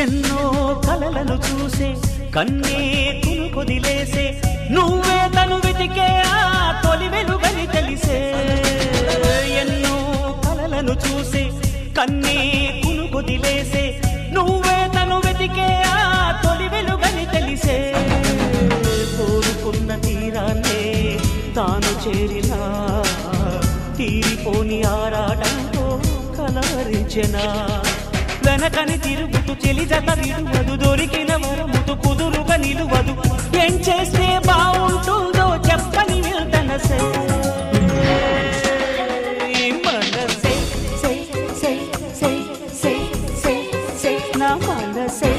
ఎన్నో కలలను చూసే కన్నే కొదిలేసే నువ్వే తను వెతికే ఆ తొలి వెలుగని తెలిసే ఎన్నో కలలను చూసే కన్నే కొదిలేసే నువ్వే తను వెతికే ఆ తొలి వెలుగని తెలిసే కోరుకున్న తీరాన్నే తాను చేరినా తీరిపోని ఆరాటంతో కలవరించెనా వెనకని తిరుగుతూ చెలి జత విడువదు దొరికిన వరముతు కుదురుగా నిలువదు ఏం చేస్తే బాగుంటుందో చెప్పని మనసే మనసే నా మనసే